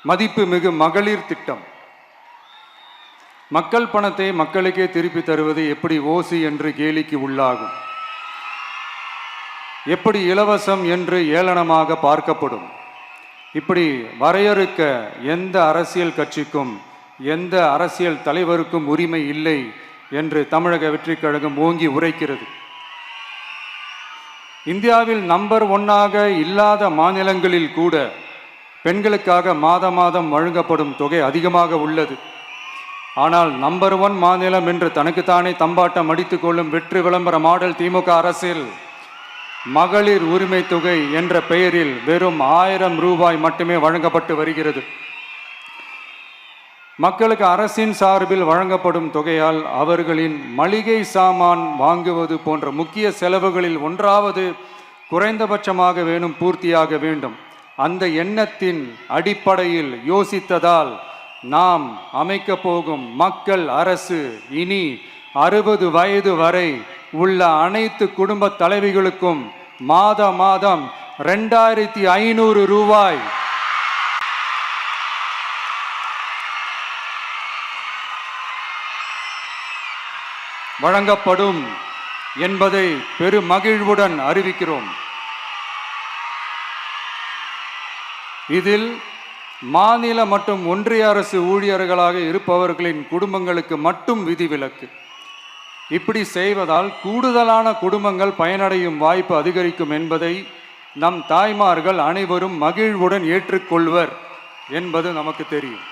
மதிப்புமிகு மகளிர் திட்டம். மக்கள் பணத்தை மக்களுக்கே திருப்பி தருவது எப்படி ஓசி என்று கேலிக்கு உள்ளாகும்? எப்படி இலவசம் என்று ஏளனமாக பார்க்கப்படும்? இப்படி வரையறுக்க எந்த அரசியல் கட்சிக்கும் எந்த அரசியல் தலைவருக்கும் உரிமை இல்லை என்று தமிழக வெற்றிக் கழகம் ஓங்கி உரைக்கிறது. இந்தியாவில் நம்பர் 1 இல்லாத மாநிலங்களில் கூட பெண்களுக்காக மாதம் வழங்கப்படும் தொகை அதிகமாக உள்ளது. ஆனால் நம்பர் 1 மாநிலம் என்று தனக்குத்தானே தம்பாட்டம் அடித்துக் கொள்ளும் வெற்றி விளம்பர மாடல் திமுக அரசில் மகளிர் உரிமை தொகை என்ற பெயரில் வெறும் 1000 ரூபாய் மட்டுமே வழங்கப்பட்டு வருகிறது. மக்களுக்கு அரசின் சார்பில் வழங்கப்படும் தொகையால் அவர்களின் மளிகை சாமான் வாங்குவது போன்ற முக்கிய செலவுகளில் ஒன்றாவது குறைந்தபட்சமாக வேணும் பூர்த்தியாக வேண்டும். அந்த எண்ணத்தின் அடிப்படையில் யோசித்ததால் நாம் அமைக்க போகும் மக்கள் அரசு இனி 60 வயது வரை உள்ள அனைத்து குடும்ப தலைவிகளுக்கும் மாதம் 2500 ரூபாய் வழங்கப்படும் என்பதை பெருமகிழ்வுடன் அறிவிக்கிறோம். இதில் மாநில மற்றும் ஒன்றிய அரசு ஊழியர்களாக இருப்பவர்களின் குடும்பங்களுக்கு மட்டும் விதிவிலக்கு. இப்படி செய்வதால் கூடுதலான குடும்பங்கள் பயனடையும் வாய்ப்பு அதிகரிக்கும் என்பதை நம் தாய்மார்கள் அனைவரும் மகிழ்வுடன் ஏற்றுக்கொள்வர் என்பது நமக்கு தெரியும்.